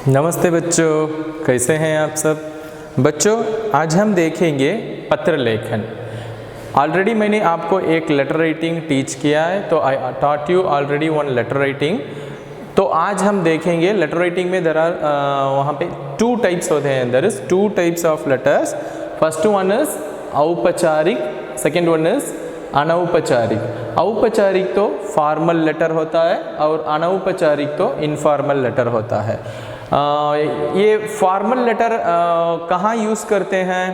नमस्ते बच्चों, कैसे हैं आप सब। बच्चों आज हम देखेंगे पत्र लेखन। ऑलरेडी मैंने आपको एक लेटर राइटिंग टीच किया है, तो I taught you already one letter writing. तो आज हम देखेंगे लेटर राइटिंग में वहाँ पे टू टाइप्स होते हैं। There is two types of letters. First one is औपचारिक, सेकेंड वन इज अनौपचारिक। औपचारिक तो फॉर्मल लेटर होता है और अनौपचारिक तो इनफॉर्मल लेटर होता है। ये फॉर्मल लेटर कहाँ यूज़ करते हैं?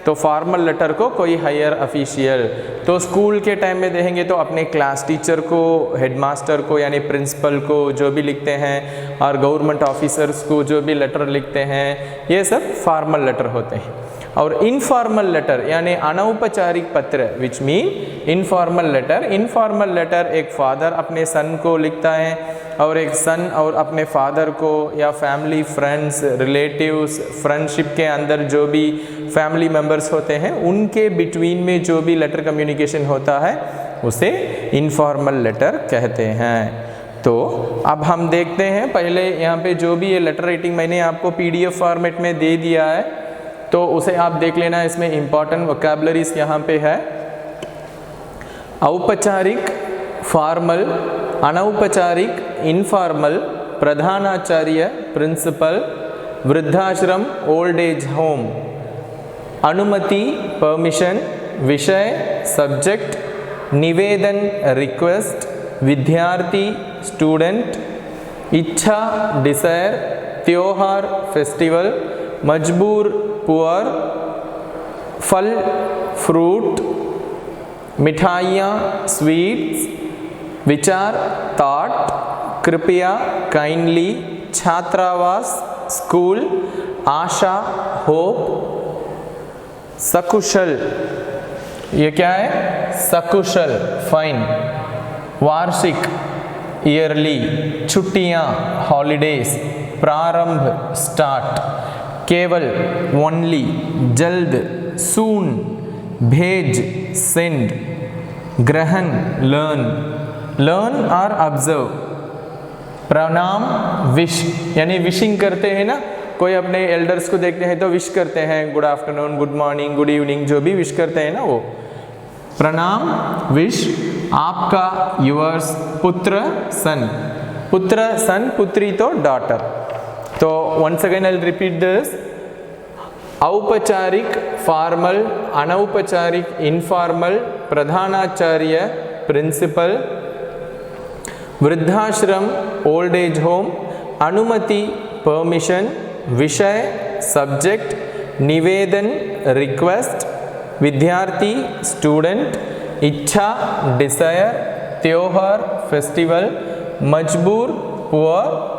तो फॉर्मल लेटर को कोई हायर ऑफिशियल, तो स्कूल के टाइम में देखेंगे तो अपने क्लास टीचर को, हेडमास्टर को यानी प्रिंसिपल को जो भी लिखते हैं, और गवर्नमेंट ऑफिसर्स को जो भी लेटर लिखते हैं, ये सब फॉर्मल लेटर होते हैं। और इनफॉर्मल लेटर यानी अनौपचारिक पत्र, which mean informal letter. Informal letter एक फादर अपने सन को लिखता है और एक सन और अपने फादर को, या फैमिली, फ्रेंड्स, रिलेटिव्स, फ्रेंडशिप के अंदर जो भी फैमिली मेम्बर्स होते हैं उनके बिटवीन में जो भी लेटर कम्युनिकेशन होता है उसे इनफॉर्मल लेटर कहते हैं। तो अब हम देखते हैं, पहले यहाँ पे जो भी ये लेटर राइटिंग मैंने आपको PDF फॉर्मेट में दे दिया है, तो उसे आप देख लेना। इसमें इंपॉर्टेंट वोकैबुलरीज यहाँ पे है। औपचारिक फॉर्मल, अनौपचारिक इनफॉर्मल, प्रधानाचार्य प्रिंसिपल, वृद्धाश्रम ओल्ड एज होम, अनुमति परमिशन, विषय सब्जेक्ट, निवेदन रिक्वेस्ट, विद्यार्थी स्टूडेंट, इच्छा डिजायर, त्योहार फेस्टिवल, मजबूर पुअर, फल फ्रूट, मिठाइयाँ स्वीट्स, विचार थॉट, कृपया काइंडली, छात्रावास स्कूल, आशा होप, सकुशल, ये क्या है? सकुशल फाइन, वार्षिक ईयरली, छुट्टियाँ हॉलीडेज, प्रारंभ स्टार्ट, केवल ओनली, जल्द सून, भेज सेंड, ग्रहण लर्न, लर्न और ऑब्जर्व, प्रणाम विश यानी विशिंग करते हैं ना, कोई अपने एल्डर्स को देखते हैं तो विश करते हैं, good afternoon, good morning, good evening, जो भी विश करते हैं ना वो प्रणाम विश। आपका योर्स, पुत्र सन, पुत्र सन, पुत्री तो डॉटर। तो once again I'll repeat this. औपचारिक फॉर्मल, अनौपचारिक इनफॉर्मल, प्रधानाचार्य प्रिंसिपल, वृद्धाश्रम ओल्ड एज होम, अनुमति परमिशन, विषय सब्जेक्ट, निवेदन रिक्वेस्ट, विद्यार्थी स्टूडेंट, इच्छा डिजायर, त्योहार फेस्टिवल, मजबूर पुअर,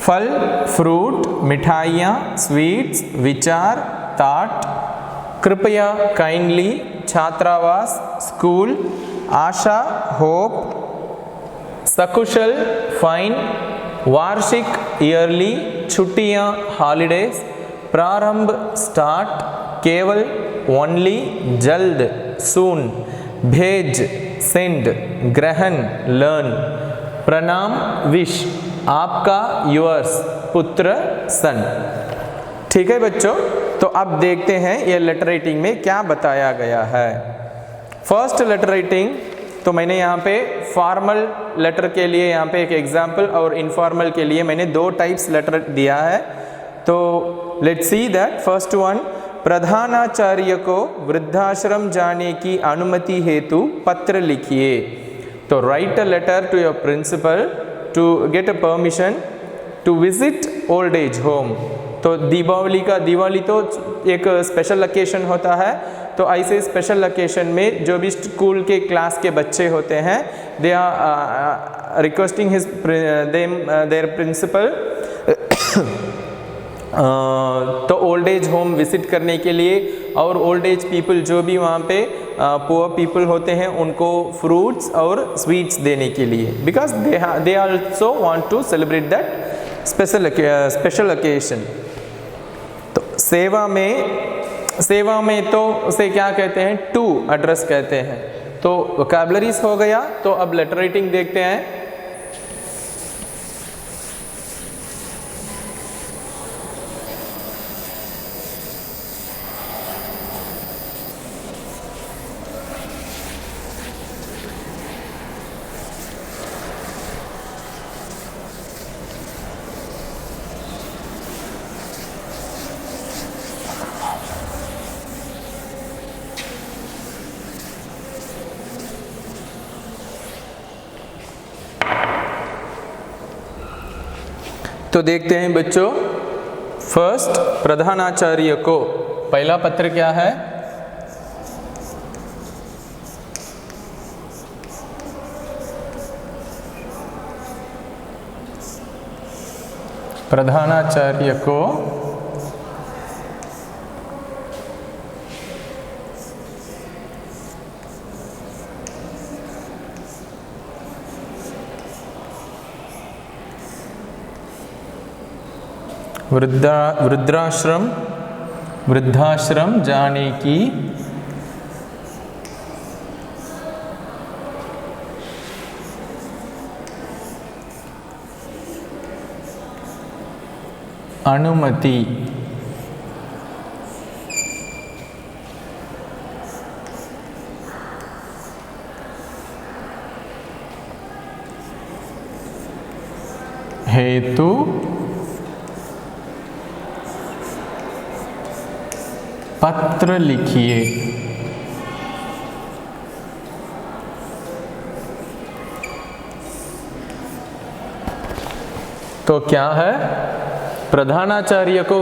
फल फ्रूट, मिठाइयाँ स्वीट्स, विचार थॉट, कृपया काइंडली, छात्रावास स्कूल, आशा होप, सकुशल फाइन, वार्षिक ईयरली, छुट्टियाँ हॉलीडेज, प्रारंभ स्टार्ट, केवल ओनली, जल्द सून, भेज सेंड, ग्रहण लर्न, प्रणाम विश, आपका योर्स, पुत्र सन। ठीक है बच्चों, तो अब देखते हैं ये लेटर राइटिंग में क्या बताया गया है। फर्स्ट लेटर राइटिंग, तो मैंने यहाँ पे फॉर्मल लेटर के लिए यहाँ पे एक एग्जाम्पल और इनफॉर्मल के लिए मैंने दो टाइप्स लेटर दिया है। तो let's see that first one, प्रधानाचार्य को वृद्धाश्रम जाने की अनुमति हेतु पत्र लिखिए। तो write a letter to your principal to get a permission to visit old age home। तो दिवाली तो एक स्पेशल ओकेशन होता है, तो ऐसे स्पेशल ओकेशन में जो भी स्कूल के क्लास के बच्चे होते हैं, they are requesting his their principal to old age home visit करने के लिए, और ओल्ड एज पीपल जो भी वहाँ पे पुअर पीपल होते हैं उनको फ्रूट्स और स्वीट्स देने के लिए, because they also want to celebrate that special occasion. तो सेवा में तो उसे क्या कहते हैं? टू एड्रेस कहते हैं। तो वोकैबुलरीज हो गया। तो अब लेटर राइटिंग देखते हैं। तो देखते हैं बच्चों, फर्स्ट प्रधानाचार्य को पहला पत्र क्या है? प्रधानाचार्य को वृद्धाश्रम जाने की अनुमति हेतु पत्र लिखिए। तो क्या है? प्रधानाचार्य को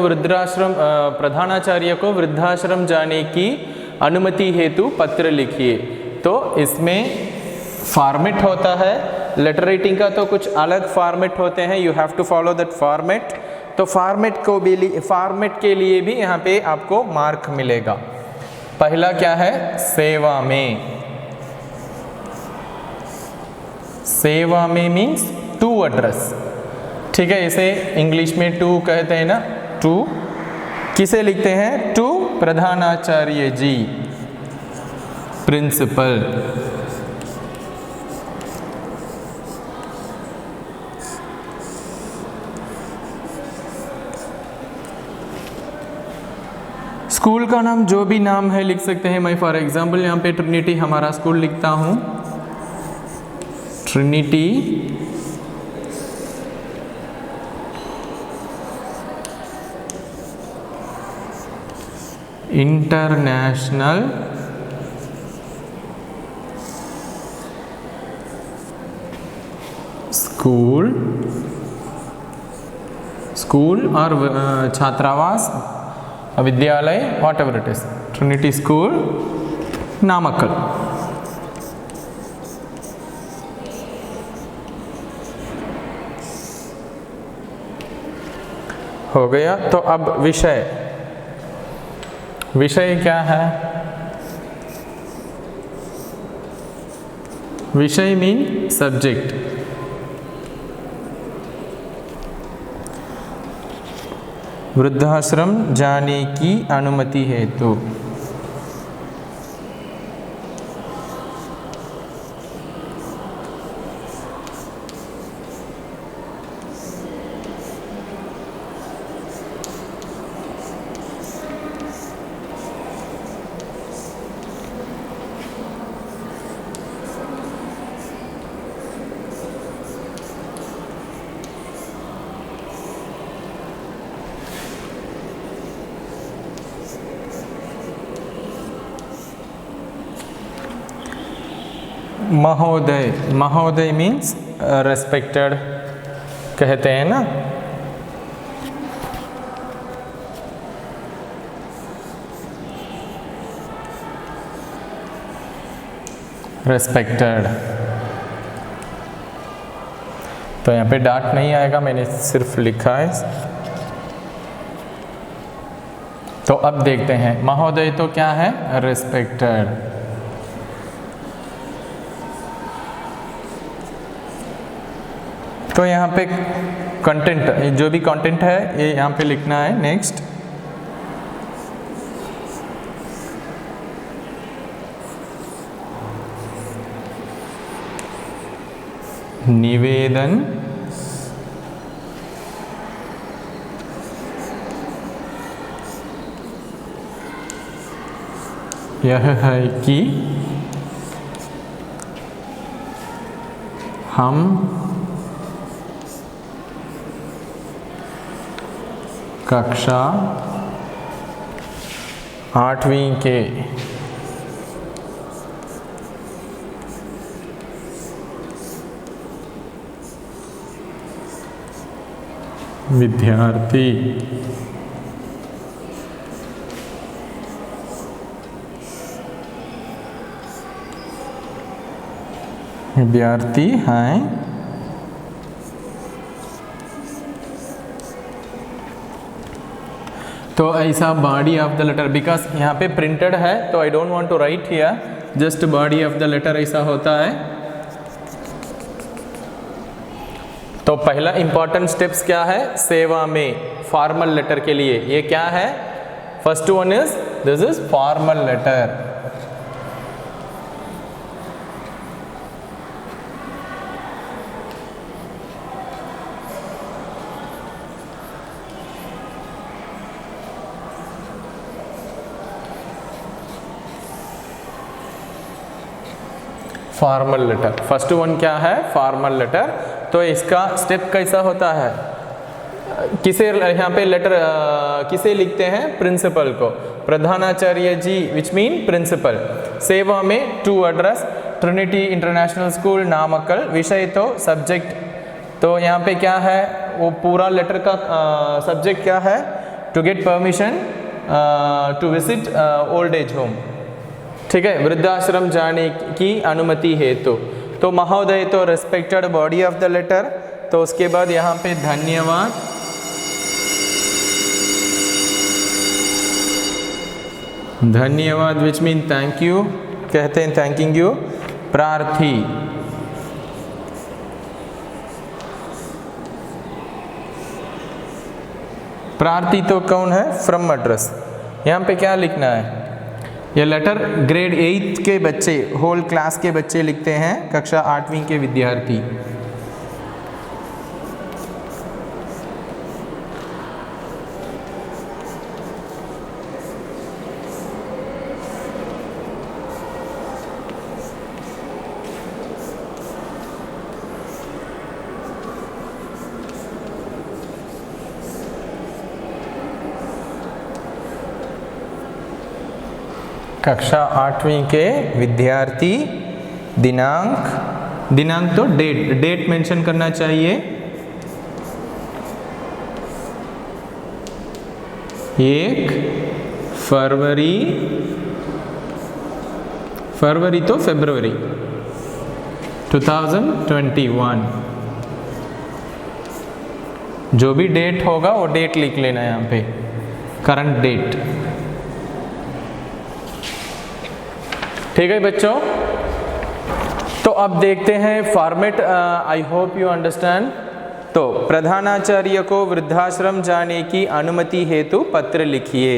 वृद्धाश्रम जाने की अनुमति हेतु पत्र लिखिए। तो इसमें फॉर्मेट होता है, लेटर राइटिंग का तो कुछ अलग फॉर्मेट होते हैं, you have to follow that format. तो फॉर्मेट के लिए भी यहाँ पे आपको मार्क मिलेगा। पहला क्या है? सेवा में। सेवा में मीन्स टू एड्रेस, ठीक है। इसे इंग्लिश में टू कहते हैं ना, टू किसे लिखते हैं? टू प्रधानाचार्य जी, प्रिंसिपल। स्कूल का नाम जो भी नाम है लिख सकते हैं। मैं फॉर एग्जांपल यहाँ पे ट्रिनिटी हमारा स्कूल लिखता हूँ, ट्रिनिटी इंटरनेशनल स्कूल और छात्रावास, विद्यालय, what ever it is, Trinity school Namakkal. हो गया। तो अब विषय क्या है? विषय मीन सब्जेक्ट। वृद्धाश्रम जाने की अनुमति हेतु। महोदय मीन्स रेस्पेक्टेड कहते हैं ना। रेस्पेक्टेड। तो यहाँ पे डाट नहीं आएगा, मैंने सिर्फ लिखा है। तो अब देखते हैं, महोदय तो क्या है? रेस्पेक्टेड। तो यहाँ पे कंटेंट, जो भी कंटेंट है ये यहाँ पे लिखना है। नेक्स्ट, निवेदन यह है कि हम कक्षा 8वीं के विद्यार्थी। विद्यार्थी हैं। तो ऐसा body of the letter, because यहाँ पे प्रिंटेड है तो I don't want to write here, just body of the letter ऐसा होता है। तो पहला इंपॉर्टेंट स्टेप्स क्या है सेवा में, फॉर्मल लेटर के लिए ये क्या है, first one is this is formal letter. Formal letter, first one क्या है फॉर्मल लेटर। तो इसका स्टेप कैसा होता है, किसे यहाँ पे लेटर किसे लिखते हैं, प्रिंसिपल को, प्रधानाचार्य जी विच मीन प्रिंसिपल। सेवा में to address Trinity international school Namakkal, विषय तो सब्जेक्ट, तो यहाँ पे क्या है वो पूरा लेटर का सब्जेक्ट क्या है, to get permission to visit old age home, ठीक है, वृद्धाश्रम जाने की अनुमति हेतु। तो महोदय तो respected body of the letter, तो उसके बाद यहाँ पे धन्यवाद, धन्यवाद विच मीन थैंक यू, कहते हैं थैंकिंग यू। प्रार्थी, प्रार्थी तो कौन है, फ्रॉम एड्रेस। यहाँ पे क्या लिखना है, ये लेटर ग्रेड 8 के बच्चे, होल क्लास के बच्चे लिखते हैं, कक्षा 8वीं के विद्यार्थी। कक्षा 8वीं के विद्यार्थी, दिनांक, दिनांक तो डेट, डेट मेंशन करना चाहिए, 1 फरवरी, फरवरी तो फरवरी 2021, जो भी डेट होगा वो डेट लिख लेना यहाँ पे, करंट डेट। ठीक है बच्चों, तो अब देखते हैं format, I hope you understand. तो प्रधानाचार्य को वृद्धाश्रम जाने की अनुमति हेतु पत्र लिखिए,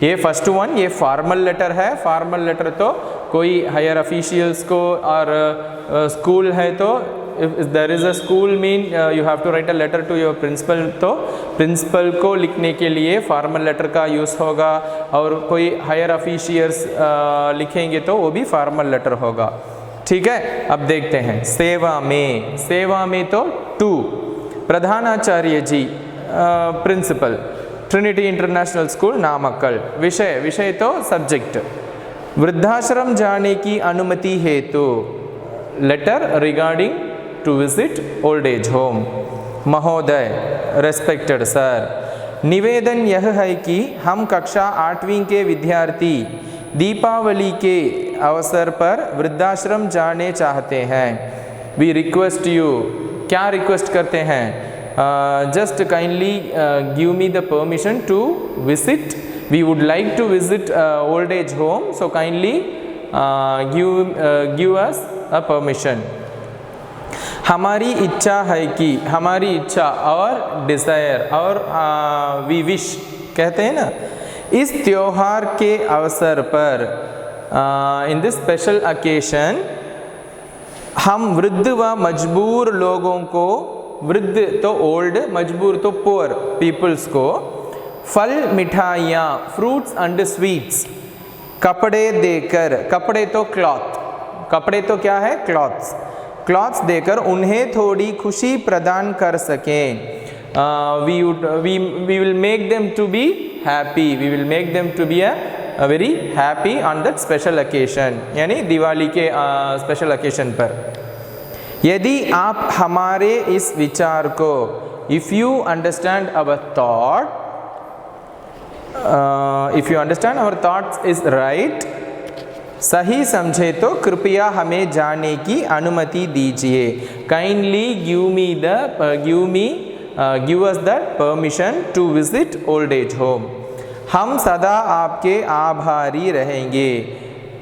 ये फर्स्ट वन, ये फॉर्मल लेटर है। फॉर्मल लेटर तो कोई हायर ऑफिशियल्स को और स्कूल है तो if there is a school mean you have to write a letter to your principal, तो प्रिंसिपल को लिखने के लिए फॉर्मल लेटर का यूज़ होगा, और कोई हायर ऑफिशियल्स लिखेंगे तो वो भी फॉर्मल लेटर होगा। ठीक है, अब देखते हैं सेवा में, सेवा में तो 2 प्रधानाचार्य जी principal trinity international school Namakkal, विषय, विषय तो सब्जेक्ट, वृद्धाश्रम जाने की अनुमति हेतु letter regarding to visit old age home, महोदय रेस्पेक्टेड सर। निवेदन यह है कि हम कक्षा 8वीं के विद्यार्थी दीपावली के अवसर पर वृद्धाश्रम जाने चाहते हैं। वी रिक्वेस्ट यू, क्या रिक्वेस्ट करते हैं, just kindly give me the permission to visit, we would like to visit old age home, so kindly give us a permission. हमारी इच्छा है कि, हमारी इच्छा और डिज़ायर और वी विश कहते हैं ना, इस त्योहार के अवसर पर इन दिस स्पेशल ओकेशन हम वृद्ध व मजबूर लोगों को, वृद्ध तो ओल्ड, मजबूर तो पुअर पीपल्स को, फल मिठाइयाँ फ्रूट्स एंड स्वीट्स, कपड़े देकर, कपड़े तो क्लॉथ, कपड़े तो क्या है क्लॉथ्स, क्लॉथ्स देकर उन्हें थोड़ी खुशी प्रदान कर सकें। we will make them to be happy, we will make them to be a very happy on that special occasion, यानी दिवाली के स्पेशल ओकेशन पर। यदि आप हमारे इस विचार को if you understand our thought, if you understand our thoughts is right, सही समझे तो कृपया हमें जाने की अनुमति दीजिए। Kindly give us the permission to visit old age home. हम सदा आपके आभारी रहेंगे।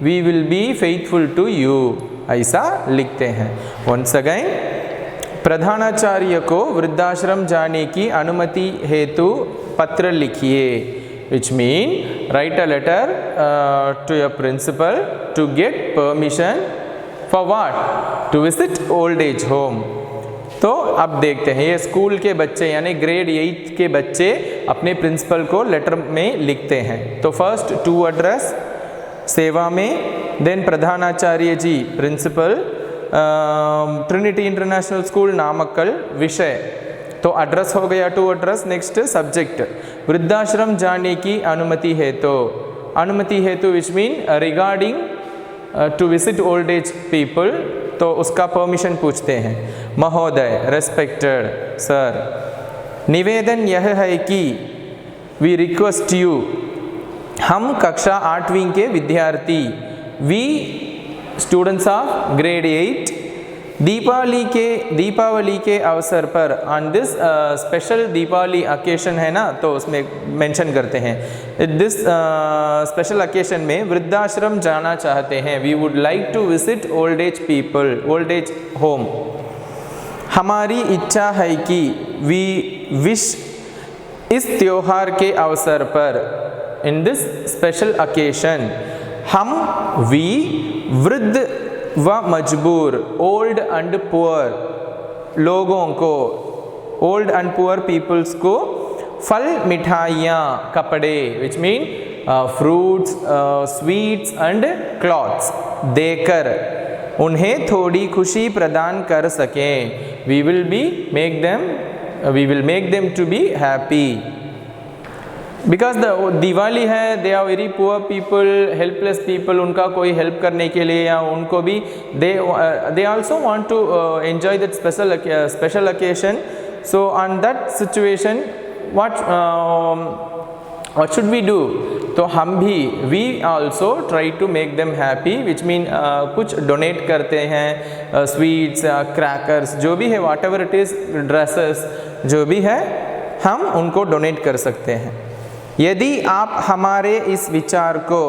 We will be faithful to you, ऐसा लिखते हैं। वंस अगेन, प्रधानाचार्य को वृद्धाश्रम जाने की अनुमति हेतु पत्र लिखिए, which mean write a letter to your principal to get permission for what? To visit old age home। तो अब देखते हैं, ये स्कूल के बच्चे यानी ग्रेड 8 के बच्चे अपने प्रिंसिपल को लेटर में लिखते हैं। तो फर्स्ट टू एड्रेस सेवा में, देन प्रधानाचार्य जी principal, trinity international school Namakkal, विषय तो एड्रेस हो गया, टू एड्रेस। नेक्स्ट सब्जेक्ट वृद्धाश्रम जाने की अनुमति है, तो अनुमति हेतु which mean regarding to visit old age people, तो उसका परमिशन पूछते हैं। महोदय रेस्पेक्टेड सर, निवेदन यह है कि वी रिक्वेस्ट यू, हम कक्षा 8वीं के विद्यार्थी, we students of grade 8, Deepavali के अवसर पर on this special Deepavali occasion है ना, तो उसमें मेंशन करते हैं दिस स्पेशल ओकेशन में वृद्धाश्रम जाना चाहते हैं। We would like to visit old age people, old age home. हमारी इच्छा है कि वी विश, इस त्योहार के अवसर पर, इन दिस स्पेशल ओकेशन, हम वी वृद्ध व मजबूर, ओल्ड एंड पुअर लोगों को, ओल्ड एंड पुअर पीपल्स को फल, मिठाइयाँ, कपड़े which mean fruits, sweets and clothes देकर उन्हें थोड़ी खुशी प्रदान कर सकें। We will make them to be happy. Because Diwali है, they are very poor people, helpless people, उनका कोई हेल्प करने के लिए या उनको भी they also want to enjoy that special occasion. So on that situation what should we do? तो हम भी we also try to make them happy, which mean कुछ डोनेट करते हैं, स्वीट्स, क्रैकर्स, जो भी है, वाट एवर इट इज़, ड्रेसेस, जो भी है हम उनको डोनेट कर सकते हैं। यदि आप हमारे इस विचार को,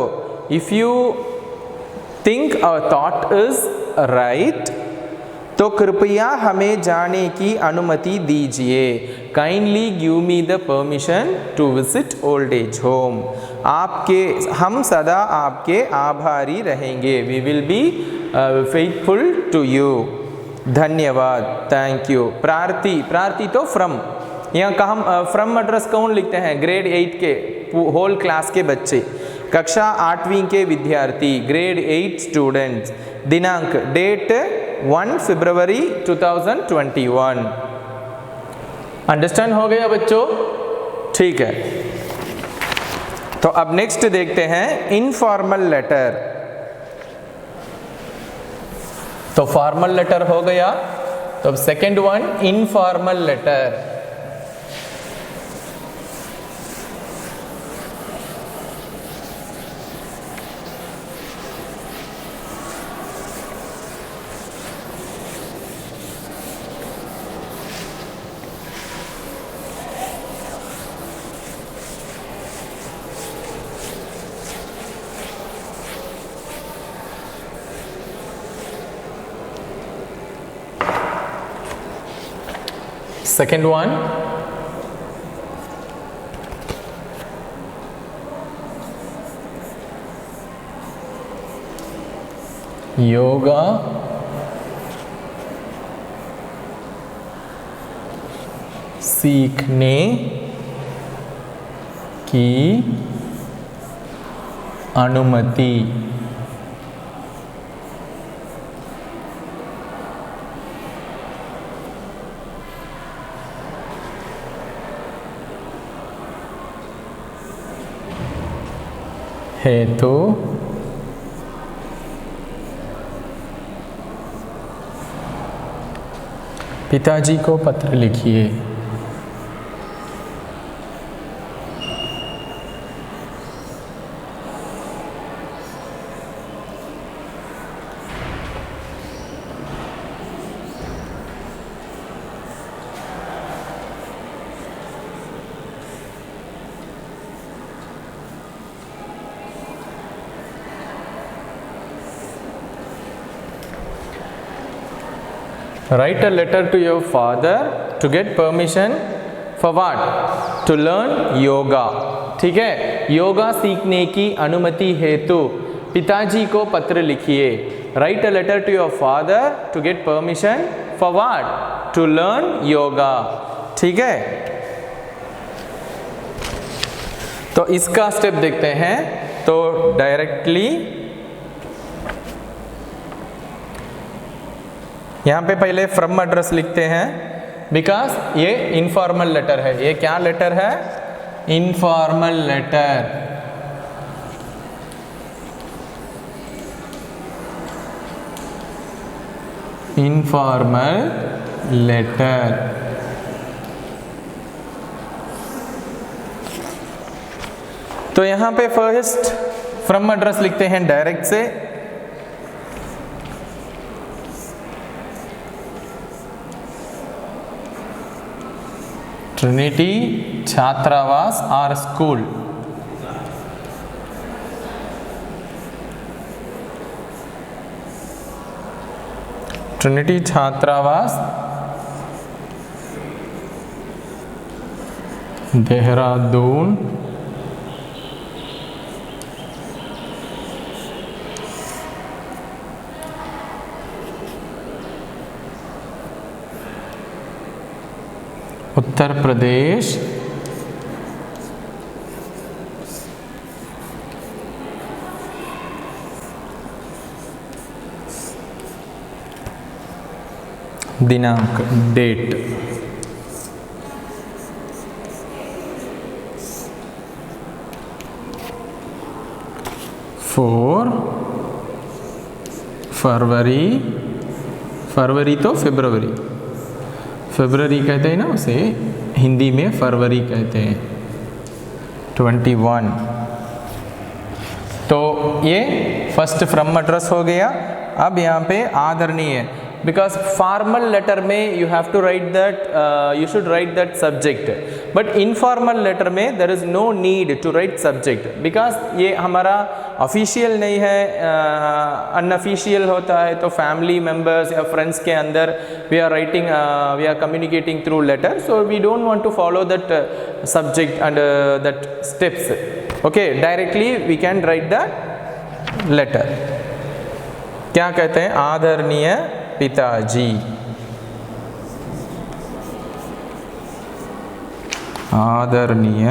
if you think our thought is right, तो कृपया हमें जाने की अनुमति दीजिए। Kindly give me the permission to visit old age home. हम सदा आपके आभारी रहेंगे। We will be faithful to you. धन्यवाद, थैंक यू। प्रार्थी तो फ्रॉम, यहाँ का हम फ्रॉम एड्रेस कौन लिखते हैं? ग्रेड 8 के होल क्लास के बच्चे, कक्षा 8वीं के विद्यार्थी, ग्रेड 8 स्टूडेंट्स। दिनांक, डेट 1 फरवरी 2021। अंडरस्टैंड हो गया बच्चों? ठीक है। तो अब नेक्स्ट देखते हैं इनफॉर्मल लेटर। तो फॉर्मल लेटर हो गया, तो अब second one informal letter. Second one, yoga सीखने की अनुमति। हेतु पिताजी को पत्र लिखिए। Write a letter to your father to get permission for what? To learn yoga. ठीक है, योगा सीखने की अनुमति हेतु पिताजी को पत्र लिखिए. Write a letter to your father to get permission for what? To learn yoga. ठीक है, तो इसका स्टेप देखते हैं. तो डायरेक्टली यहाँ पे पहले फ्रॉम एड्रेस लिखते हैं, बिकॉज ये इनफॉर्मल लेटर है. ये क्या लेटर है? Informal letter. Informal letter. तो यहाँ पे फर्स्ट फ्रॉम एड्रेस लिखते हैं डायरेक्ट से. ट्रिनिटी छात्रावास और स्कूल. ट्रिनिटी छात्रावास देहरादून उत्तर प्रदेश दिनांक डेट फोर फरवरी. फरवरी तो फेब्रुवरी, फेब्रुवरी कहते हैं ना, उसे हिंदी में फरवरी कहते हैं. 21. तो ये फर्स्ट फ्रॉम एड्रेस हो गया. अब यहाँ पे आदरणीय, बिकॉज फॉर्मल लेटर में you have to write that, you should write that subject, but informal letter में there is no need to write subject, because ये हमारा ऑफिशियल नहीं है, अनऑफिशियल होता है. तो फैमिली मेम्बर्स या फ्रेंड्स के अंदर we are writing, we are communicating through letter, so we don't want to follow that subject and that steps. Okay, directly we can write the letter. क्या कहते हैं? आदरणीय पिताजी. आदरणीय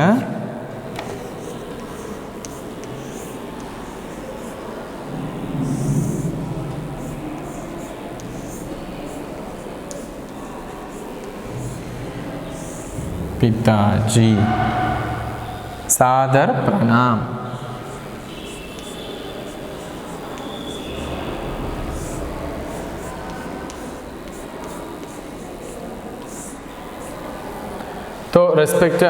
पिताजी, सादर प्रणाम. तो रेस्पेक्ट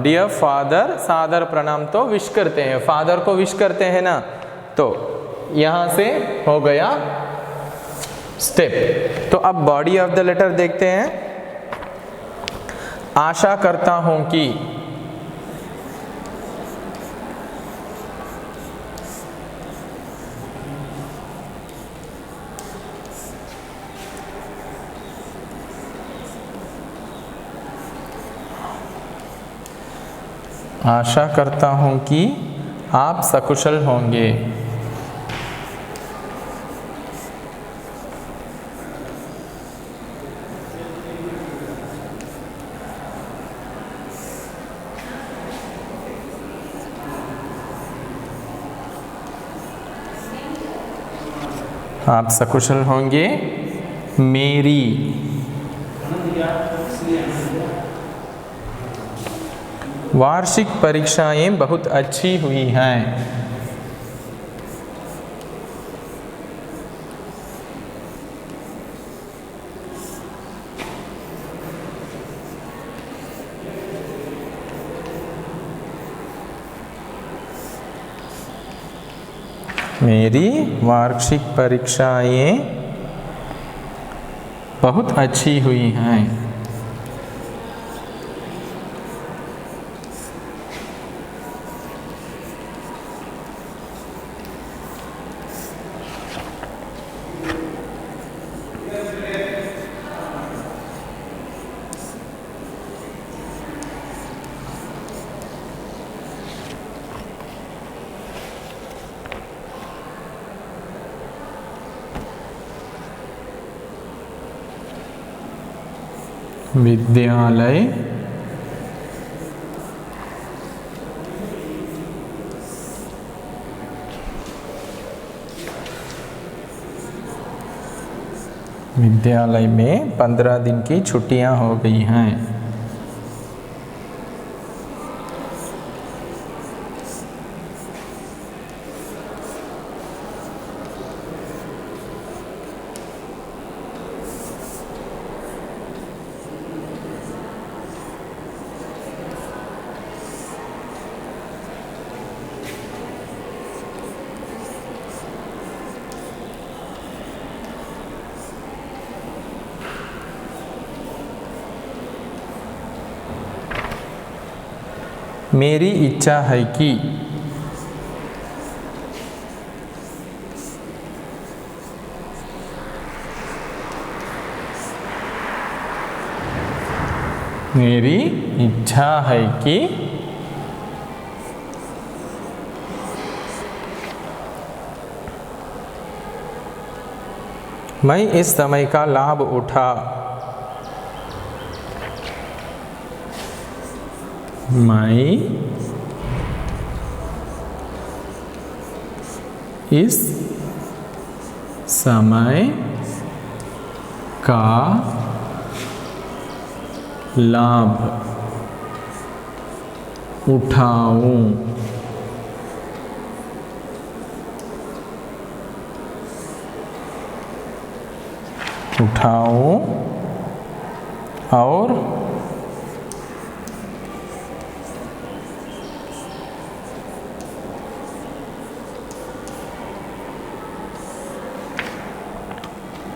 डियर फादर, सादर प्रणाम तो विश करते हैं, फादर को विश करते हैं ना. तो यहाँ से हो गया स्टेप. तो अब बॉडी ऑफ द लेटर देखते हैं. आशा करता हूं कि आशा करता हूं कि आप सकुशल होंगे. आप सकुशल होंगे. मेरी वार्षिक परीक्षाएं बहुत अच्छी हुई हैं. मेरी वार्षिक परीक्षाएं बहुत अच्छी हुई हैं. विद्यालय विद्यालय में 15 दिन की छुट्टियां हो गई हैं। मेरी इच्छा है कि मेरी इच्छा है कि मैं इस समय का लाभ उठा मैं इस समय का लाभ उठाऊं। और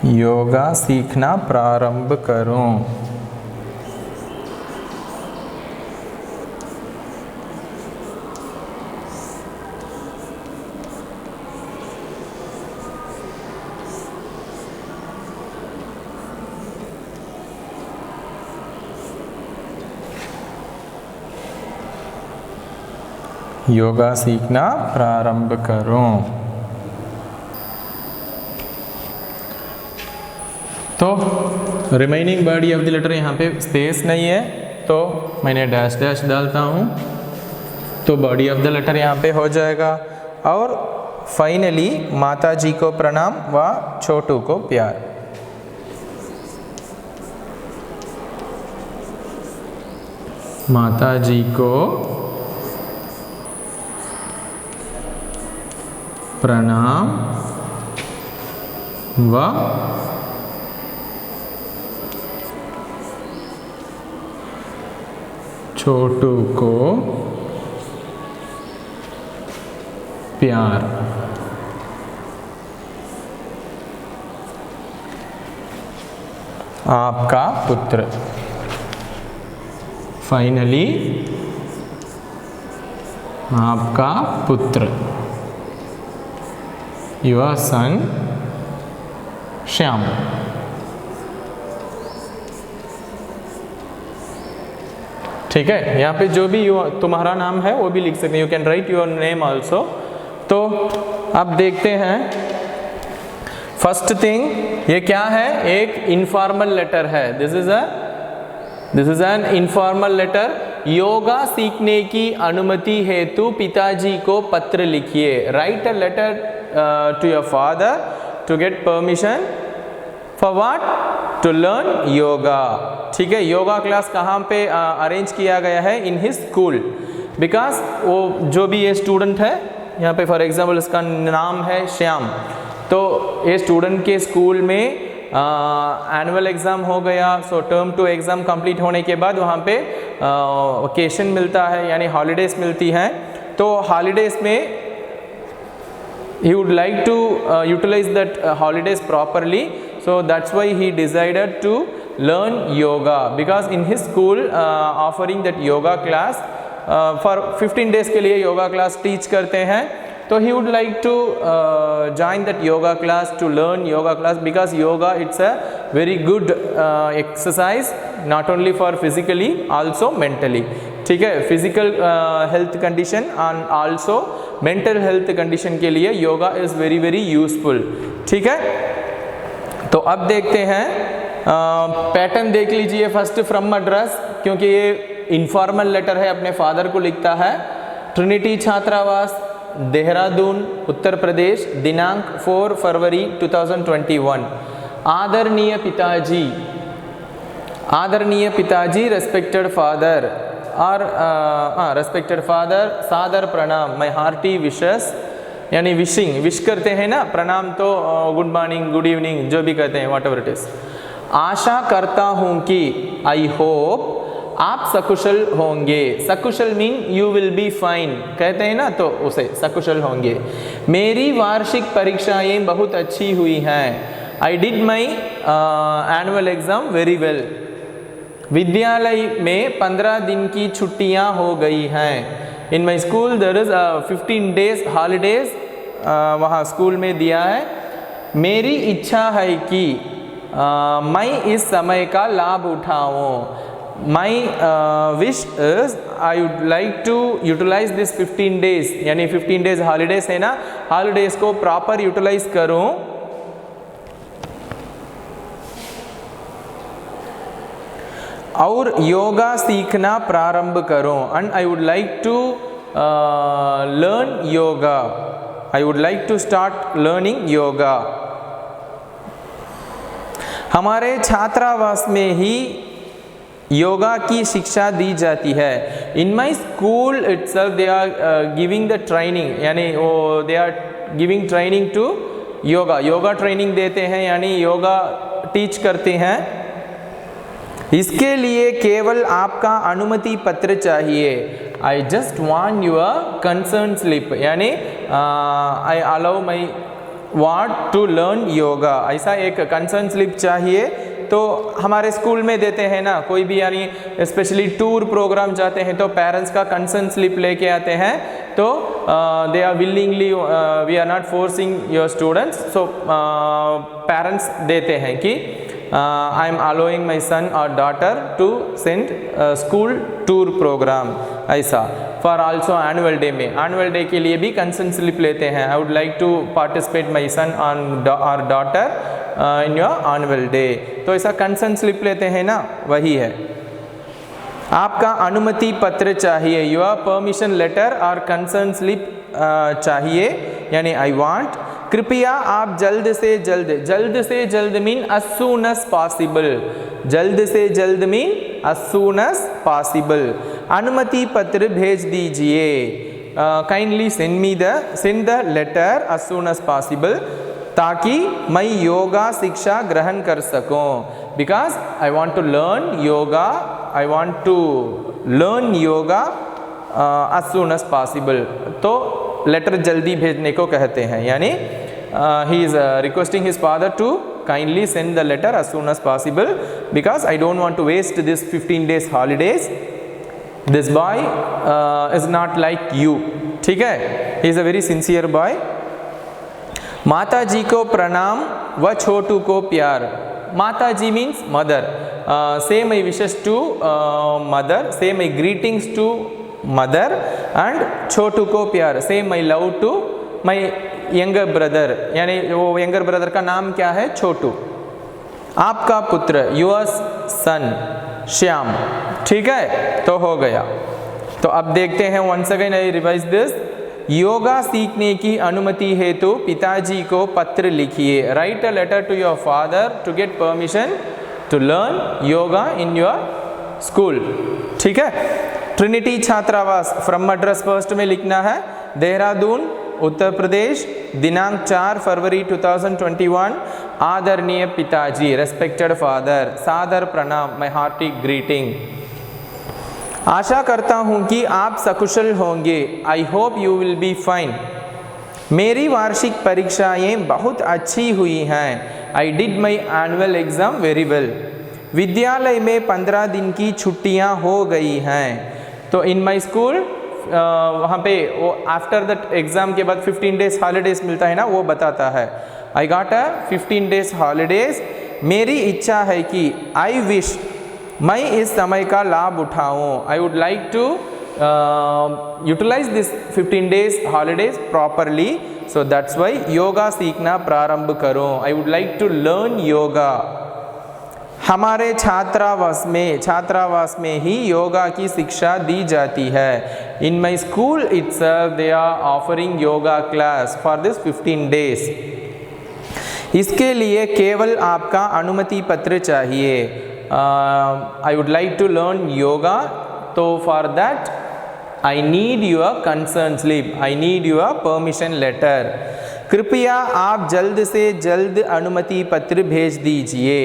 योगा सीखना प्रारंभ करूं। योगा सीखना प्रारंभ करूं। तो remaining body of the letter यहाँ पे स्पेस नहीं है तो मैंने डैश डैश डालता हूँ तो बॉडी ऑफ द लेटर यहाँ पे हो जाएगा। और फाइनली माता जी को प्रणाम व छोटू को प्यार। माता जी को प्रणाम व छोटू को प्यार। आपका पुत्र। फाइनली आपका पुत्र योर सन श्याम। ठीक है, यहाँ पे जो भी तुम्हारा नाम है वो भी लिख सकते हैं। You can write your name also. तो अब देखते हैं फर्स्ट थिंग ये क्या है, एक इनफॉर्मल लेटर है। This is an informal letter. Yoga सीखने की अनुमति हेतु पिताजी को पत्र लिखिए। Write a letter to your father to get permission for what, to learn yoga. ठीक है, योगा क्लास कहाँ पे अरेंज किया गया है, इन हिज स्कूल। बिकॉज वो जो भी ये स्टूडेंट है यहाँ पे फॉर एग्जाम्पल इसका नाम है श्याम, तो ये स्टूडेंट के स्कूल में एनुअल एग्ज़ाम हो गया। सो टर्म 2 एग्ज़ाम कंप्लीट होने के बाद वहाँ पे वेकेशन मिलता है यानी हॉलीडेज मिलती हैं। तो हॉलीडेज में he would like to utilize that holidays properly, so that's why he decided to learn yoga, because in his school offering that yoga class for 15 days के लिए योगा क्लास टीच करते हैं। तो he would like to join that yoga class to learn yoga class, because yoga it's a very good exercise not only for physically also mentally। ठीक है, physical health condition and also mental health condition के लिए yoga is very very useful. ठीक है, तो अब देखते हैं पैटर्न देख लीजिए फर्स्ट फ्रॉम मद्रास, क्योंकि ये इनफॉर्मल लेटर है, अपने फादर को लिखता है। ट्रिनिटी छात्रावास देहरादून उत्तर प्रदेश, दिनांक 4 फरवरी 2021। आदरणीय पिताजी रेस्पेक्टेड फादर और रेस्पेक्टेड फादर, सादर प्रणाम, माई हार्टी विशेस, यानी विशिंग, विश करते हैं ना, प्रणाम तो गुड मॉर्निंग, गुड इवनिंग, जो भी कहते हैं, वॉट एवर इट इज। आशा करता हूँ कि, आई होप, आप सकुशल होंगे। सकुशल mean you will be fine, कहते हैं ना, तो उसे सकुशल होंगे। मेरी वार्षिक परीक्षाएं बहुत अच्छी हुई हैं। I did my annual exam very well. विद्यालय में 15 दिन की छुट्टियां हो गई हैं। In my school there is 15 days holidays, वहाँ स्कूल में दिया है। मेरी इच्छा है कि मैं इस समय का लाभ उठाऊं। My wish is I would like to utilize this 15 days, यानी 15 days holidays है ना, holidays को proper utilize करूं और योगा सीखना प्रारंभ करूं। And I would like to learn yoga. I would like to start learning yoga. हमारे छात्रावास में ही योगा की शिक्षा दी जाती है। In my school itself they are giving the training, यानी वो they are giving training to yoga, yoga training देते हैं, यानी योगा टीच करते हैं। इसके लिए केवल आपका अनुमति पत्र चाहिए। I just want your concern slip, यानी I allow my want to learn yoga, ऐसा एक कंसर्न स्लिप चाहिए। तो हमारे स्कूल में देते हैं ना, कोई भी यानी स्पेशली टूर प्रोग्राम जाते हैं तो पेरेंट्स का कंसर्न स्लिप लेके आते हैं, तो they are willingly, we are not forcing your students, so parents देते हैं कि I am allowing my son और daughter to send school tour program, ऐसा। फॉर आल्सो एनुअल डे में, एनुअल डे के लिए भी कंसर्न स्लिप लेते हैं। I would like to participate my son और daughter in your annual day, तो ऐसा कंसर्न स्लिप लेते हैं ना, वही है। आपका अनुमति पत्र चाहिए, योर परमिशन लेटर और कंसर्न स्लिप चाहिए, यानी आई वांट। कृपया आप जल्द से जल्द mean as soon as possible, जल्द से जल्द mean as soon as possible अनुमति पत्र भेज दीजिए। Kindly send the letter as soon as possible, ताकि मैं योगा शिक्षा ग्रहण कर सकूं। Because I want to learn yoga, I want to learn yoga as soon as possible, तो लेटर जल्दी भेजने को कहते हैं, यानी he is requesting his father to kindly send the letter as soon as possible, because I don't want to waste this 15 days holidays. This boy is not like you, ठीक है, he is a very sincere boy. माता जी को प्रणाम व छोटू को प्यार। माता जी means mother. Say my wishes to mother, say my greetings to mother, and छोटू को प्यार, say my love to my younger brother, यानी वो younger brother का नाम क्या है, छोटू। आपका पुत्र, yours son, श्याम, ठीक है, तो हो गया। तो अब देखते हैं, once again I revise this. Yoga सीखने की अनुमति हेतु पिताजी को पत्र लिखिए। Write a letter to your father to get permission to learn yoga in your school, ठीक है। ट्रिनिटी छात्रावास फ्रॉम मद्रास फर्स्ट में लिखना है, देहरादून उत्तर प्रदेश, दिनांक 4 फरवरी 2021। आदरणीय पिताजी, रेस्पेक्टेड फादर, सादर प्रणाम, माय हार्टी ग्रीटिंग। आशा करता हूँ कि आप सकुशल होंगे। I hope you will be fine. मेरी वार्षिक परीक्षाएं बहुत अच्छी हुई हैं। I did my annual exam very well. विद्यालय में 15 दिन की छुट्टियां हो गई हैं। तो इन माई स्कूल वहाँ पे वो आफ्टर दैट एग्ज़ाम के बाद 15 डेज हॉलीडेज मिलता है ना, वो बताता है। I got a 15 days holidays. मेरी इच्छा है कि आई विश, मैं इस समय का लाभ उठाऊं। I would like to utilize this 15 days holidays properly, so that's why yoga सीखना प्रारंभ करूं। I would like to learn yoga. हमारे छात्रावास में ही योगा की शिक्षा दी जाती है। In my school itself they are offering yoga class for this 15 days। इसके लिए केवल आपका अनुमति पत्र चाहिए। I would like to learn yoga, तो for that I need your concern slip, I need your permission letter. कृपया आप जल्द से जल्द अनुमति पत्र भेज दीजिए।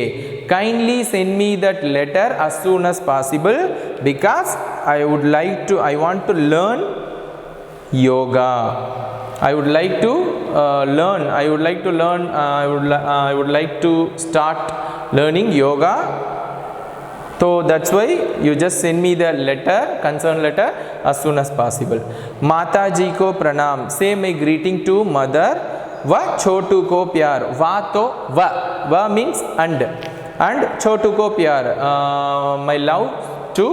Kindly send me that letter as soon as possible because I want to learn yoga. I would like to start learning yoga. So that's why you just send me the letter, concern letter as soon as possible. माता जी को प्रणाम, say my greeting to mother. व छोटू को प्यार, वा तो व means and छोटू को प्यार, my love to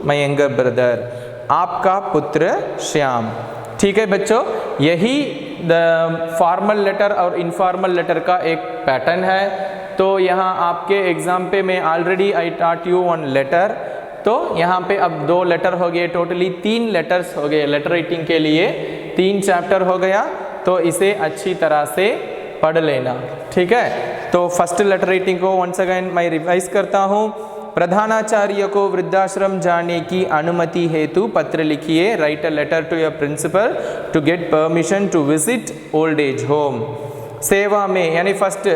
my younger brother. आपका पुत्र श्याम। ठीक है बच्चों, यही द फॉर्मल लेटर और इनफॉर्मल लेटर का एक पैटर्न है। तो यहाँ आपके एग्जाम पे मैं already I taught you one letter, तो यहाँ पे अब 2 लेटर हो गए, टोटली 3 लेटर्स हो गए। लेटर राइटिंग के लिए 3 चैप्टर हो गया, तो इसे अच्छी तरह से पढ़ लेना। ठीक है, तो फर्स्ट लेटर राइटिंग को वंस अगेन मैं रिवाइज करता हूँ। प्रधानाचार्य को वृद्धाश्रम जाने की अनुमति हेतु पत्र लिखिए। Write a letter to your principal to get permission to visit old age home. सेवा में यानी फर्स्ट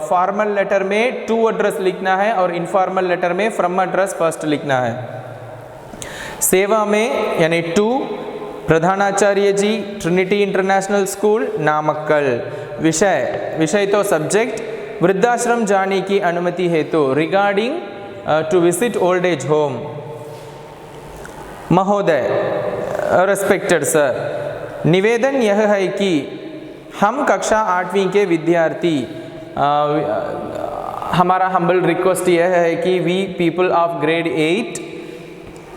फॉर्मल लेटर में टू एड्रेस लिखना है और इनफॉर्मल लेटर में फ्रॉम एड्रेस फर्स्ट लिखना है। सेवा में यानी टू प्रधानाचार्य ji, Trinity international school, Namakkal. विषय तो सब्जेक्ट वृद्धाश्रम जाने की अनुमति हेतु, regarding to visit old age home. महोदय, रेस्पेक्टेड सर, निवेदन यह है कि हम कक्षा 8वीं के विद्यार्थी, हमारा हम्बल रिक्वेस्ट यह है कि we people of grade 8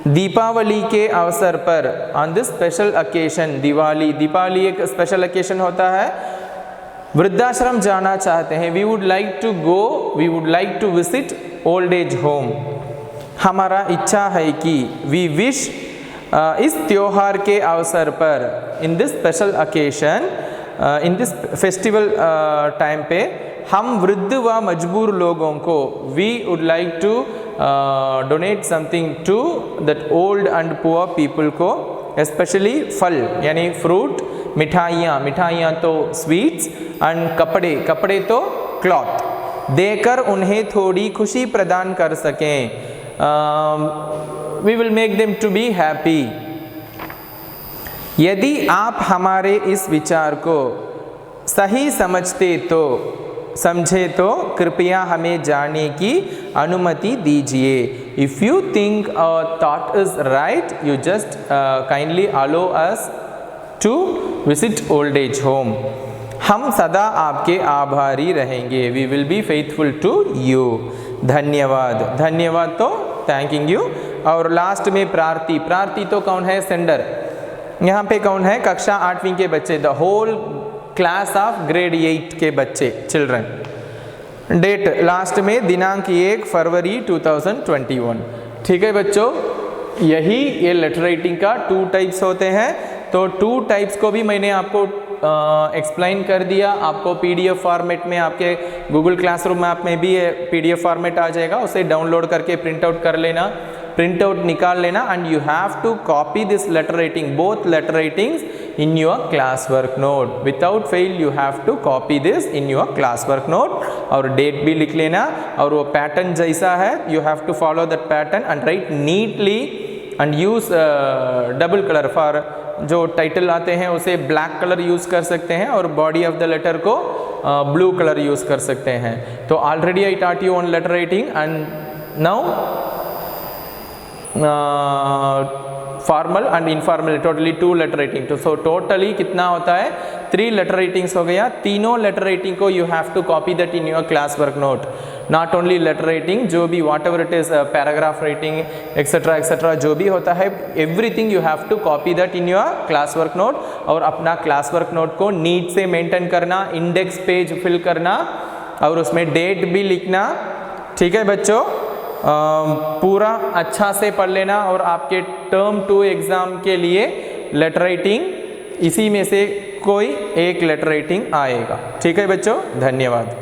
Deepavali के अवसर पर on this special occasion, Deepavali एक स्पेशल ओकेशन होता है, वृद्धाश्रम जाना चाहते हैं। We would like to visit old age home. हमारा इच्छा है कि वी विश इस त्योहार के अवसर पर, in this special occasion, in this festival time पे हम वृद्ध व मजबूर लोगों को, we would like to donate something to that old and poor people को, स्पेशली फल यानी फ्रूट, मिठाइयाँ तो स्वीट्स, एंड कपड़े तो क्लॉथ देकर उन्हें थोड़ी खुशी प्रदान कर सकें। We will make them to be happy. यदि आप हमारे इस विचार को सही समझे तो कृपया हमें जाने की अनुमति दीजिए। If you think our thought is right, you just kindly allow us to visit old age home. हम सदा आपके आभारी रहेंगे। We will be faithful to you. धन्यवाद तो थैंकिंग यू। और लास्ट में प्रार्थी तो कौन है? सेंडर। यहाँ पे कौन है? कक्षा 8वीं के बच्चे, the whole class of grade 8 के बच्चे, चिल्ड्रन। डेट लास्ट में दिनांक 1 फरवरी 2021। ठीक है बच्चों, यही ये लेटर राइटिंग का 2 टाइप्स होते हैं। तो 2 टाइप्स को भी मैंने आपको एक्सप्लेन कर दिया। आपको पीडीएफ फॉर्मेट में आपके गूगल क्लासरूम ऐप में भी पीडीएफ फॉर्मेट आ जाएगा, उसे डाउनलोड करके प्रिंट आउट कर लेना, प्रिंट आउट निकाल लेना, and you have to copy this letter writing, both letter writings in your class work note. Without fail you have to copy this in your class work note, और date भी लिख लेना। और वो pattern जैसा है, you have to follow that pattern and write neatly and use double color for, जो title आते हैं उसे ब्लैक कलर यूज़ कर सकते हैं और बॉडी ऑफ द लेटर को ब्लू कलर यूज़ कर सकते हैं। तो already I taught you on letter writing and now formal and informal, totally 2 letter writing. तो सो टोटली कितना होता है? 3 लेटर राइटिंग्स हो गया। तीनों लेटर राइटिंग को you have to copy that in your class work note. Not only letter writing, जो भी whatever it is, paragraph writing etcetera जो भी होता है, everything you have to copy that in your class work note. और अपना class work note को neat से मेंटेन करना, इंडेक्स पेज फिल करना और उसमें डेट भी लिखना। ठीक है बच्चों? पूरा अच्छा से पढ़ लेना और आपके टर्म 2 एग्ज़ाम के लिए लेटर राइटिंग इसी में से कोई एक लेटर राइटिंग आएगा। ठीक है बच्चों, धन्यवाद।